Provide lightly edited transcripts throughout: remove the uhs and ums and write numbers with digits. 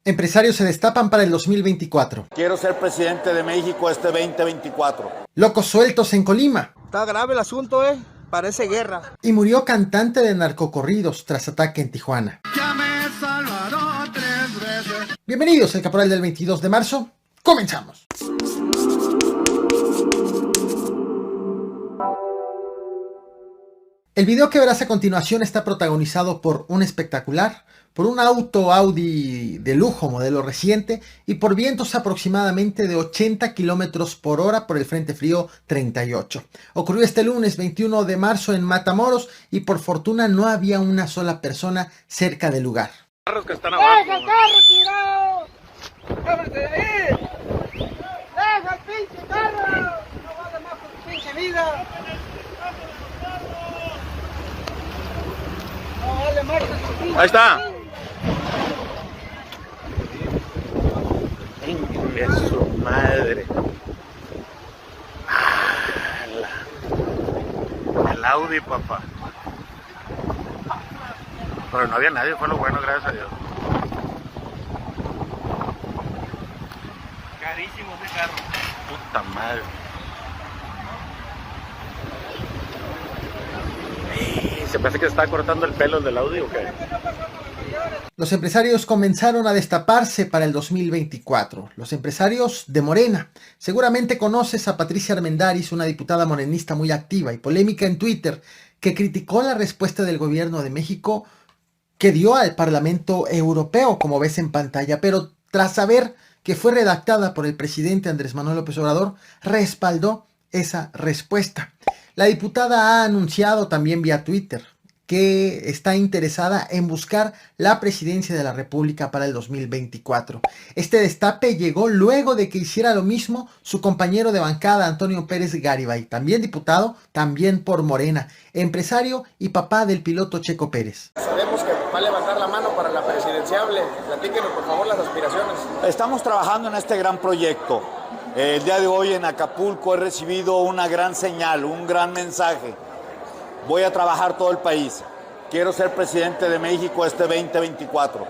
Empresarios se destapan para el 2024. Quiero ser presidente de México este 2024. Locos sueltos en Colima. Está grave el asunto, parece guerra. Y murió cantante de narcocorridos tras ataque en Tijuana. Ya me salvaron 3 veces. Bienvenidos al Caporal del 22 de marzo. ¡Comenzamos! El video que verás a continuación está protagonizado por un espectacular, por un auto Audi de lujo modelo reciente y por vientos aproximadamente de 80 kilómetros por hora por el Frente Frío 38. Ocurrió este lunes 21 de marzo en Matamoros y por fortuna no había una sola persona cerca del lugar. Carros que están abajo. ¡Deja el carro, tirado! ¡Ábrete de ahí! ¡Deja el pinche carro! No vale más por tu pinche vida. No vale más por tu pinche vida. Ahí está. ¡Venga su madre! El Audi, papá. Pero no había nadie, fue lo bueno, gracias a Dios. Carísimo ese carro. Puta madre. ¿Se parece que se está cortando el pelo del Audi o qué? Los empresarios comenzaron a destaparse para el 2024. Los empresarios de Morena. Seguramente conoces a Patricia Armendáriz, una diputada morenista muy activa y polémica en Twitter, que criticó la respuesta del gobierno de México que dio al Parlamento Europeo, como ves en pantalla, pero tras saber que fue redactada por el presidente Andrés Manuel López Obrador, respaldó esa respuesta. La diputada ha anunciado también vía Twitter que está interesada en buscar la presidencia de la República para el 2024. Este destape llegó luego de que hiciera lo mismo su compañero de bancada Antonio Pérez Garibay, también diputado, también por Morena, empresario y papá del piloto Checo Pérez. Sabemos que va a levantar la mano para la presidenciable. Platíquenos por favor las aspiraciones. Estamos trabajando en este gran proyecto. El día de hoy en Acapulco he recibido una gran señal, un gran mensaje. Voy a trabajar todo el país. Quiero ser presidente de México este 2024.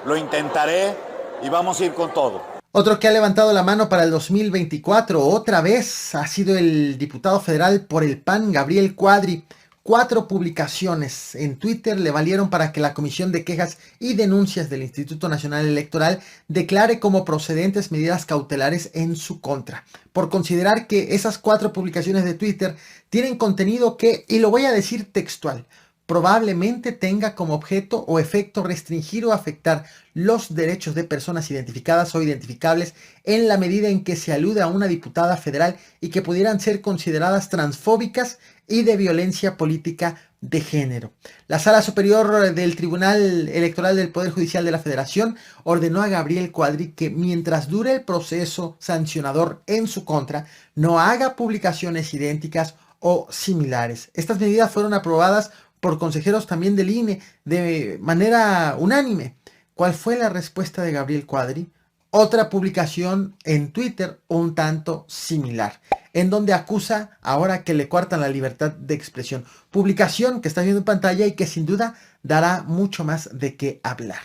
Lo intentaré y vamos a ir con todo. Otro que ha levantado la mano para el 2024 otra vez ha sido el diputado federal por el PAN, Gabriel Cuadri. 4 publicaciones en Twitter le valieron para que la Comisión de Quejas y Denuncias del Instituto Nacional Electoral declare como procedentes medidas cautelares en su contra, por considerar que esas 4 publicaciones de Twitter tienen contenido que, y lo voy a decir textual, probablemente tenga como objeto o efecto restringir o afectar los derechos de personas identificadas o identificables en la medida en que se alude a una diputada federal y que pudieran ser consideradas transfóbicas y de violencia política de género. La Sala Superior del Tribunal Electoral del Poder Judicial de la Federación ordenó a Gabriel Cuadri que mientras dure el proceso sancionador en su contra, no haga publicaciones idénticas o similares. Estas medidas fueron aprobadas por consejeros también del INE de manera unánime. ¿Cuál fue la respuesta de Gabriel Cuadri? Otra publicación en Twitter un tanto similar, en donde acusa ahora que le coartan la libertad de expresión. Publicación que está viendo en pantalla y que sin duda dará mucho más de qué hablar.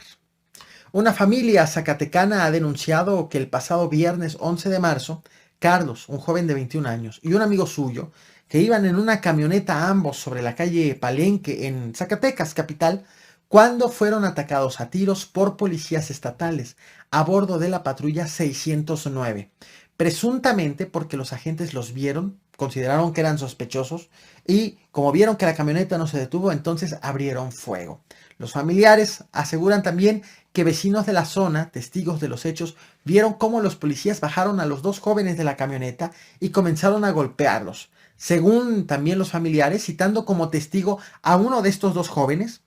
Una familia zacatecana ha denunciado que el pasado viernes 11 de marzo, Carlos, un joven de 21 años, y un amigo suyo, que iban en una camioneta ambos sobre la calle Palenque en Zacatecas, capital, cuando fueron atacados a tiros por policías estatales a bordo de la patrulla 609, presuntamente porque los agentes los vieron, consideraron que eran sospechosos y como vieron que la camioneta no se detuvo, entonces abrieron fuego. Los familiares aseguran también que vecinos de la zona, testigos de los hechos, vieron cómo los policías bajaron a los 2 jóvenes de la camioneta y comenzaron a golpearlos. Según también los familiares, citando como testigo a uno de estos 2 jóvenes,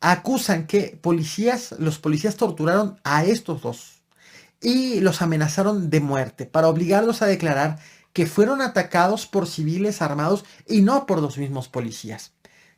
acusan que los policías torturaron a estos 2 y los amenazaron de muerte para obligarlos a declarar que fueron atacados por civiles armados y no por los mismos policías.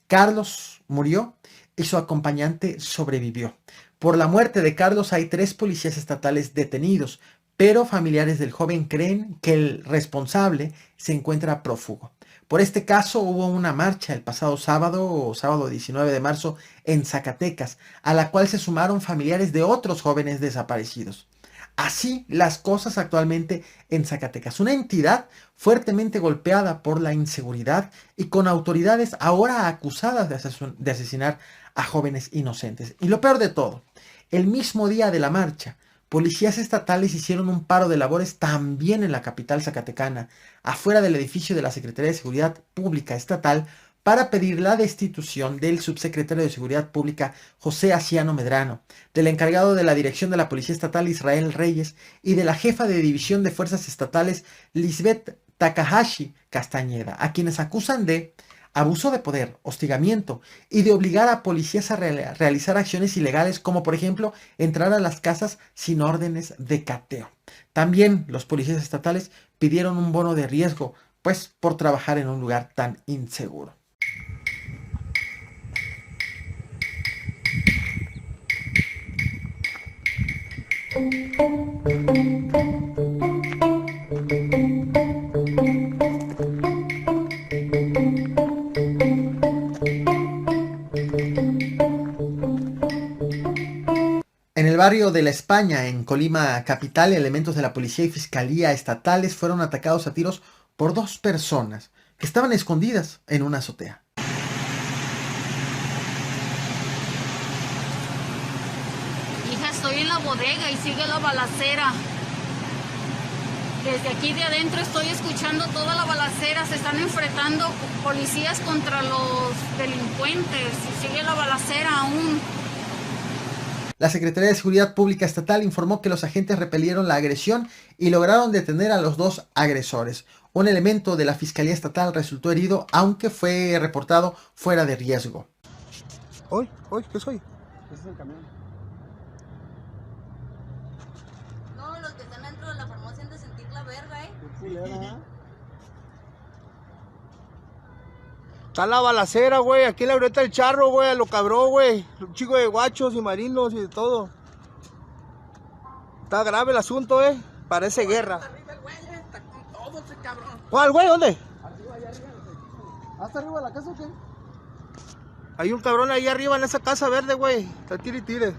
Carlos murió y su acompañante sobrevivió. Por la muerte de Carlos hay 3 policías estatales detenidos, pero familiares del joven creen que el responsable se encuentra prófugo. Por este caso hubo una marcha el pasado sábado 19 de marzo, en Zacatecas, a la cual se sumaron familiares de otros jóvenes desaparecidos. Así las cosas actualmente en Zacatecas, una entidad fuertemente golpeada por la inseguridad y con autoridades ahora acusadas de asesinar a jóvenes inocentes. Y lo peor de todo, el mismo día de la marcha, policías estatales hicieron un paro de labores también en la capital zacatecana, afuera del edificio de la Secretaría de Seguridad Pública Estatal, para pedir la destitución del subsecretario de Seguridad Pública José Asiano Medrano, del encargado de la Dirección de la Policía Estatal Israel Reyes y de la jefa de División de Fuerzas Estatales Lisbeth Takahashi Castañeda, a quienes acusan de abuso de poder, hostigamiento y de obligar a policías a realizar acciones ilegales como por ejemplo entrar a las casas sin órdenes de cateo. También los policías estatales pidieron un bono de riesgo, pues por trabajar en un lugar tan inseguro. En el barrio de La España, en Colima capital, elementos de la policía y fiscalía estatales fueron atacados a tiros por dos personas que estaban escondidas en una azotea. Hija, estoy en la bodega y sigue la balacera. Desde aquí de adentro estoy escuchando toda la balacera. Se están enfrentando policías contra los delincuentes y sigue la balacera aún. La Secretaría de Seguridad Pública Estatal informó que los agentes repelieron la agresión y lograron detener a los dos agresores. Un elemento de la Fiscalía Estatal resultó herido, aunque fue reportado fuera de riesgo. ¿Hoy? ¿Qué soy? Ese es el camión. No, los que están dentro de la farmacia han de sentir la verga, Qué culera. Está la balacera, güey, aquí en la Glorieta del Charro, güey, a lo cabrón, güey. Un chico de guachos y marinos y de todo. Está grave el asunto, parece guerra. ¿Cuál, güey? ¿Dónde? Arriba, allá arriba. ¿Hasta arriba de la casa o qué? Hay un cabrón ahí arriba en esa casa verde, güey. Está tire y tire.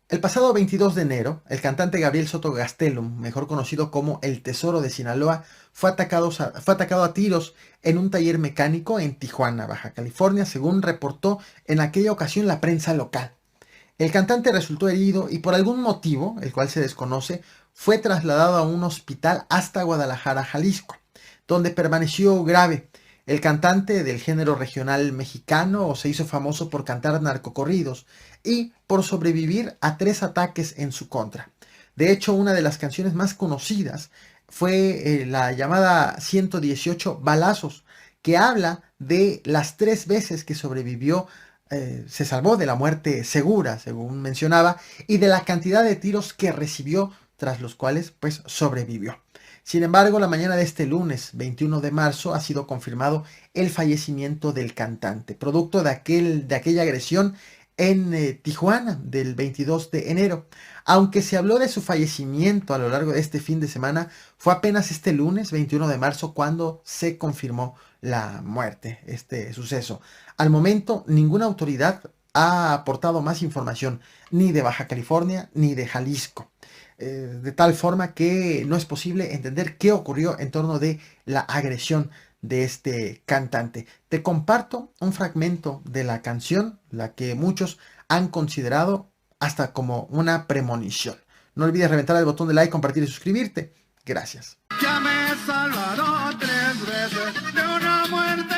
El pasado 22 de enero, el cantante Gabriel Soto Gastelum, mejor conocido como El Tesoro de Sinaloa, fue atacado a tiros en un taller mecánico en Tijuana, Baja California, según reportó en aquella ocasión la prensa local. El cantante resultó herido y por algún motivo, el cual se desconoce, fue trasladado a un hospital hasta Guadalajara, Jalisco, donde permaneció grave. El cantante del género regional mexicano se hizo famoso por cantar narcocorridos y por sobrevivir a 3 ataques en su contra. De hecho, una de las canciones más conocidas fue la llamada 118 balazos, que habla de las 3 veces que sobrevivió, se salvó de la muerte segura, según mencionaba, y de la cantidad de tiros que recibió, tras los cuales pues sobrevivió. Sin embargo, la mañana de este lunes 21 de marzo ha sido confirmado el fallecimiento del cantante, producto de aquella agresión en Tijuana del 22 de enero. Aunque se habló de su fallecimiento a lo largo de este fin de semana, fue apenas este lunes 21 de marzo cuando se confirmó la muerte, este suceso. Al momento, ninguna autoridad ha aportado más información, ni de Baja California ni de Jalisco. De tal forma que no es posible entender qué ocurrió en torno de la agresión de este cantante. Te comparto un fragmento de la canción, la que muchos han considerado hasta como una premonición. No olvides reventar el botón de like, compartir y suscribirte. Gracias. Ya me salvaron 3 veces de una muerte